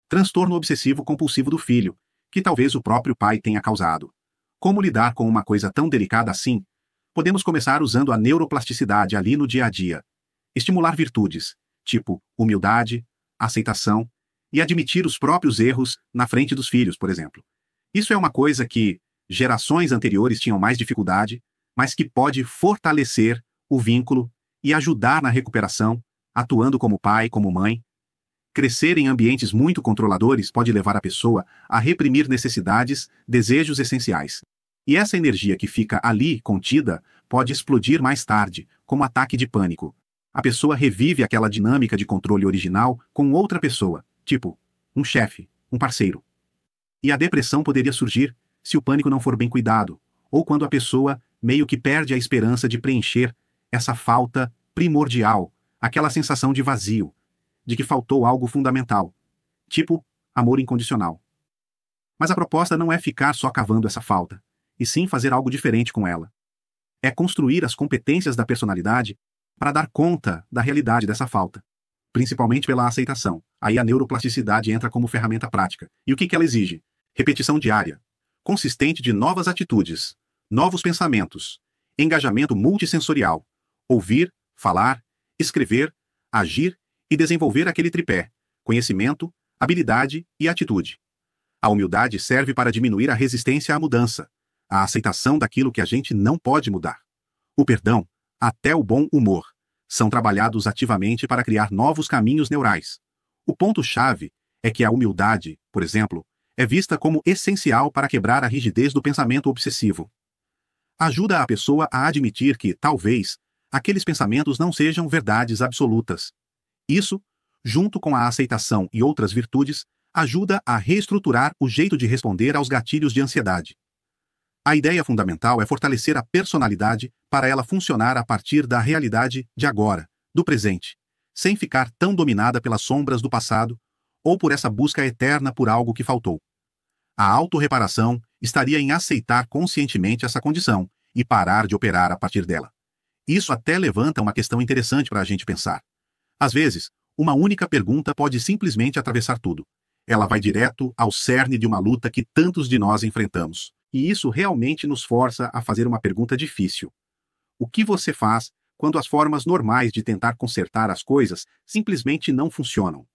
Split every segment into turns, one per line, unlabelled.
Transtorno obsessivo compulsivo do filho, que talvez o próprio pai tenha causado. Como lidar com uma coisa tão delicada assim? Podemos começar usando a neuroplasticidade ali no dia a dia. Estimular virtudes, tipo humildade, aceitação e admitir os próprios erros na frente dos filhos, por exemplo. Isso é uma coisa que gerações anteriores tinham mais dificuldade, mas que pode fortalecer o vínculo e ajudar na recuperação, atuando como pai, como mãe. Crescer em ambientes muito controladores pode levar a pessoa a reprimir necessidades, desejos essenciais. E essa energia que fica ali, contida, pode explodir mais tarde, como ataque de pânico. A pessoa revive aquela dinâmica de controle original com outra pessoa, tipo um chefe, um parceiro. E a depressão poderia surgir se o pânico não for bem cuidado, ou quando a pessoa meio que perde a esperança de preencher essa falta primordial, aquela sensação de vazio, de que faltou algo fundamental, tipo amor incondicional. Mas a proposta não é ficar só cavando essa falta, e sim fazer algo diferente com ela. É construir as competências da personalidade para dar conta da realidade dessa falta, principalmente pela aceitação. Aí a neuroplasticidade entra como ferramenta prática. E o que ela exige? Repetição diária, consistente de novas atitudes, novos pensamentos, engajamento multissensorial, ouvir, falar, escrever, agir e desenvolver aquele tripé: conhecimento, habilidade e atitude. A humildade serve para diminuir a resistência à mudança, a aceitação daquilo que a gente não pode mudar. O perdão, até o bom humor, são trabalhados ativamente para criar novos caminhos neurais. O ponto-chave é que a humildade, por exemplo, é vista como essencial para quebrar a rigidez do pensamento obsessivo. Ajuda a pessoa a admitir que, talvez, aqueles pensamentos não sejam verdades absolutas. Isso, junto com a aceitação e outras virtudes, ajuda a reestruturar o jeito de responder aos gatilhos de ansiedade. A ideia fundamental é fortalecer a personalidade para ela funcionar a partir da realidade de agora, do presente, sem ficar tão dominada pelas sombras do passado ou por essa busca eterna por algo que faltou. A autorreparação estaria em aceitar conscientemente essa condição e parar de operar a partir dela. Isso até levanta uma questão interessante para a gente pensar. Às vezes, uma única pergunta pode simplesmente atravessar tudo. Ela vai direto ao cerne de uma luta que tantos de nós enfrentamos. E isso realmente nos força a fazer uma pergunta difícil. O que você faz quando as formas normais de tentar consertar as coisas simplesmente não funcionam?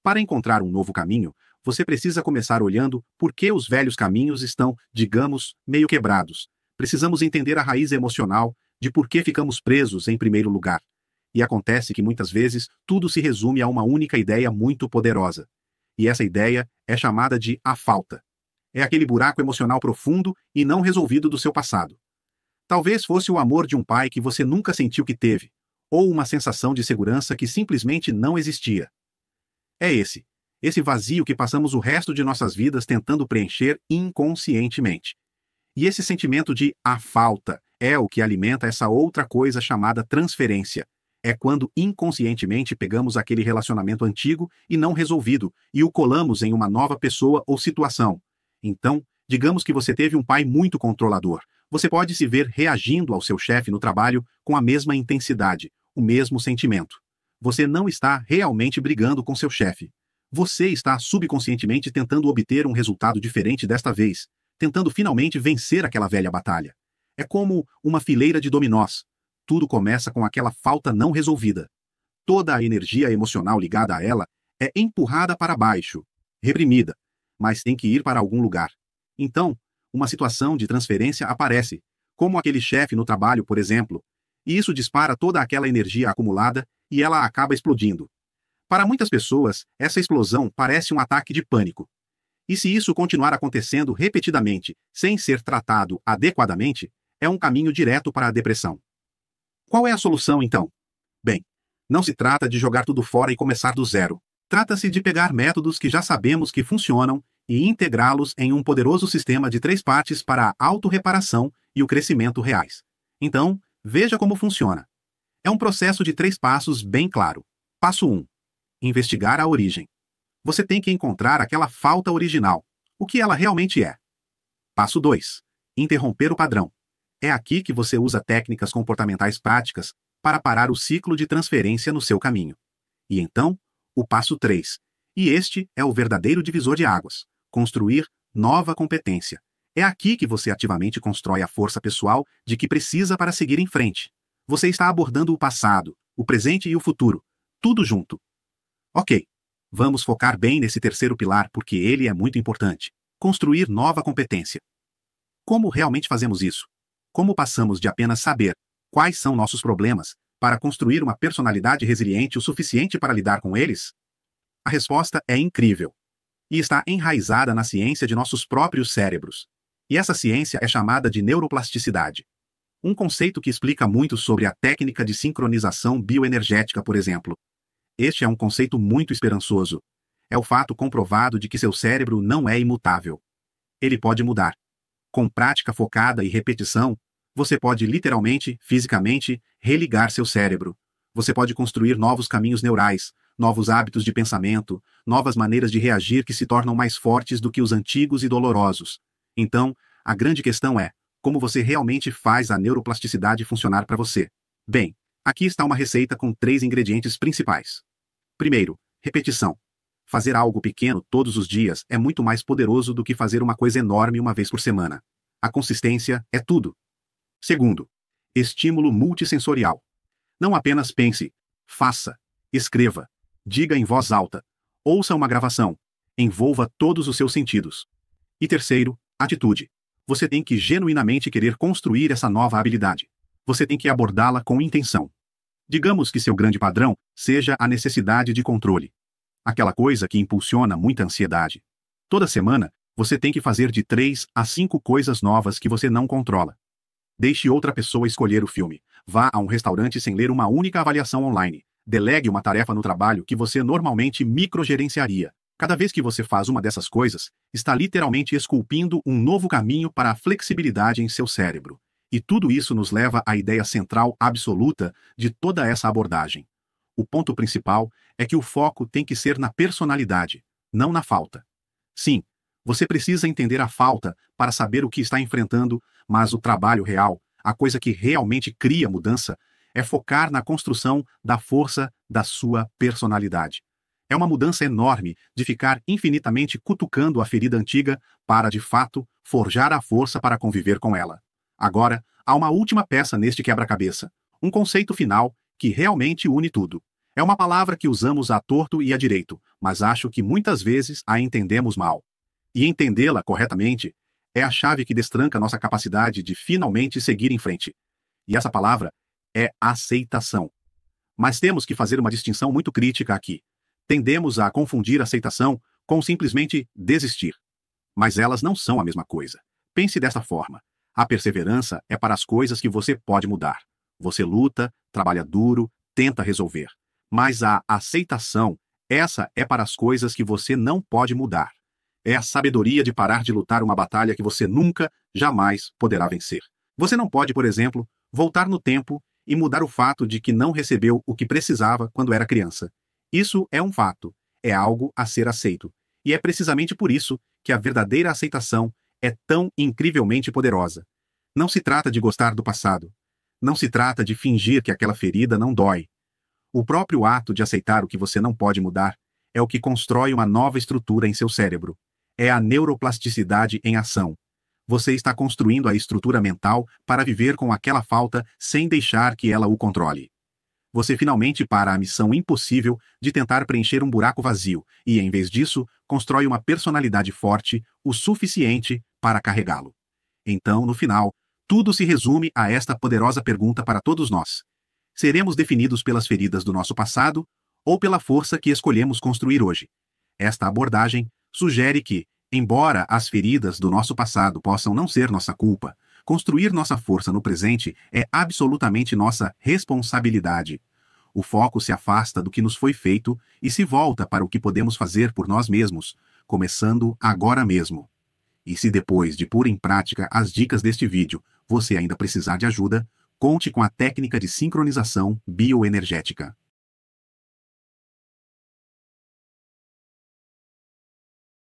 Para encontrar um novo caminho, você precisa começar olhando por que os velhos caminhos estão, digamos, meio quebrados. Precisamos entender a raiz emocional de por que ficamos presos em primeiro lugar. E acontece que muitas vezes tudo se resume a uma única ideia muito poderosa. E essa ideia é chamada de a falta. É aquele buraco emocional profundo e não resolvido do seu passado. Talvez fosse o amor de um pai que você nunca sentiu que teve, ou uma sensação de segurança que simplesmente não existia. É esse vazio que passamos o resto de nossas vidas tentando preencher inconscientemente. E esse sentimento de a falta é o que alimenta essa outra coisa chamada transferência. É quando inconscientemente pegamos aquele relacionamento antigo e não resolvido e o colamos em uma nova pessoa ou situação. Então, digamos que você teve um pai muito controlador. Você pode se ver reagindo ao seu chefe no trabalho com a mesma intensidade, o mesmo sentimento. Você não está realmente brigando com seu chefe. Você está subconscientemente tentando obter um resultado diferente desta vez, tentando finalmente vencer aquela velha batalha. É como uma fileira de dominós. Tudo começa com aquela falta não resolvida. Toda a energia emocional ligada a ela é empurrada para baixo, reprimida, mas tem que ir para algum lugar. Então, uma situação de transferência aparece, como aquele chefe no trabalho, por exemplo, e isso dispara toda aquela energia acumulada e ela acaba explodindo. Para muitas pessoas, essa explosão parece um ataque de pânico. E se isso continuar acontecendo repetidamente, sem ser tratado adequadamente, é um caminho direto para a depressão. Qual é a solução, então? Bem, não se trata de jogar tudo fora e começar do zero. Trata-se de pegar métodos que já sabemos que funcionam e integrá-los em um poderoso sistema de 3 partes para a autorreparação e o crescimento reais. Então, veja como funciona. É um processo de 3 passos bem claro. Passo 1. Investigar a origem. Você tem que encontrar aquela falta original, o que ela realmente é. Passo 2. Interromper o padrão. É aqui que você usa técnicas comportamentais práticas para parar o ciclo de transferência no seu caminho. E então, o passo 3. E este é o verdadeiro divisor de águas: construir nova competência. É aqui que você ativamente constrói a força pessoal de que precisa para seguir em frente. Você está abordando o passado, o presente e o futuro, tudo junto. Ok, vamos focar bem nesse terceiro pilar porque ele é muito importante: construir nova competência. Como realmente fazemos isso? Como passamos de apenas saber quais são nossos problemas para construir uma personalidade resiliente o suficiente para lidar com eles? A resposta é incrível. E está enraizada na ciência de nossos próprios cérebros. E essa ciência é chamada de neuroplasticidade. Um conceito que explica muito sobre a técnica de sincronização bioenergética, por exemplo. Este é um conceito muito esperançoso. É o fato comprovado de que seu cérebro não é imutável. Ele pode mudar. Com prática focada e repetição, você pode literalmente, fisicamente, religar seu cérebro. Você pode construir novos caminhos neurais, novos hábitos de pensamento, novas maneiras de reagir que se tornam mais fortes do que os antigos e dolorosos. Então, a grande questão é: como você realmente faz a neuroplasticidade funcionar para você? Bem, aqui está uma receita com 3 ingredientes principais. Primeiro, repetição. Fazer algo pequeno todos os dias é muito mais poderoso do que fazer uma coisa enorme uma vez por semana. A consistência é tudo. Segundo, estímulo multissensorial. Não apenas pense, faça, escreva, diga em voz alta, ouça uma gravação, envolva todos os seus sentidos. E terceiro, atitude. Você tem que genuinamente querer construir essa nova habilidade. Você tem que abordá-la com intenção. Digamos que seu grande padrão seja a necessidade de controle. Aquela coisa que impulsiona muita ansiedade. Toda semana, você tem que fazer de 3 a 5 coisas novas que você não controla. Deixe outra pessoa escolher o filme. Vá a um restaurante sem ler uma única avaliação online. Delegue uma tarefa no trabalho que você normalmente microgerenciaria. Cada vez que você faz uma dessas coisas, está literalmente esculpindo um novo caminho para a flexibilidade em seu cérebro. E tudo isso nos leva à ideia central absoluta de toda essa abordagem. O ponto principal é que o foco tem que ser na personalidade, não na falta. Sim, você precisa entender a falta para saber o que está enfrentando, mas o trabalho real, a coisa que realmente cria mudança, é focar na construção da força da sua personalidade. É uma mudança enorme de ficar infinitamente cutucando a ferida antiga para, de fato, forjar a força para conviver com ela. Agora, há uma última peça neste quebra-cabeça, um conceito final que realmente une tudo. É uma palavra que usamos à torto e à direito, mas acho que muitas vezes a entendemos mal. E entendê-la corretamente é a chave que destranca nossa capacidade de finalmente seguir em frente. E essa palavra é aceitação. Mas temos que fazer uma distinção muito crítica aqui. Tendemos a confundir aceitação com simplesmente desistir. Mas elas não são a mesma coisa. Pense desta forma. A perseverança é para as coisas que você pode mudar. Você luta, trabalha duro, tenta resolver. Mas a aceitação, essa é para as coisas que você não pode mudar. É a sabedoria de parar de lutar uma batalha que você nunca, jamais poderá vencer. Você não pode, por exemplo, voltar no tempo e mudar o fato de que não recebeu o que precisava quando era criança. Isso é um fato, é algo a ser aceito. E é precisamente por isso que a verdadeira aceitação é tão incrivelmente poderosa. Não se trata de gostar do passado. Não se trata de fingir que aquela ferida não dói. O próprio ato de aceitar o que você não pode mudar é o que constrói uma nova estrutura em seu cérebro. É a neuroplasticidade em ação. Você está construindo a estrutura mental para viver com aquela falta sem deixar que ela o controle. Você finalmente para a missão impossível de tentar preencher um buraco vazio e, em vez disso, constrói uma personalidade forte o suficiente para carregá-lo. Então, no final, tudo se resume a esta poderosa pergunta para todos nós: seremos definidos pelas feridas do nosso passado ou pela força que escolhemos construir hoje? Esta abordagem sugere que, embora as feridas do nosso passado possam não ser nossa culpa, construir nossa força no presente é absolutamente nossa responsabilidade. O foco se afasta do que nos foi feito e se volta para o que podemos fazer por nós mesmos, começando agora mesmo. E se depois de pôr em prática as dicas deste vídeo, você ainda precisar de ajuda, conte com a técnica de sincronização bioenergética.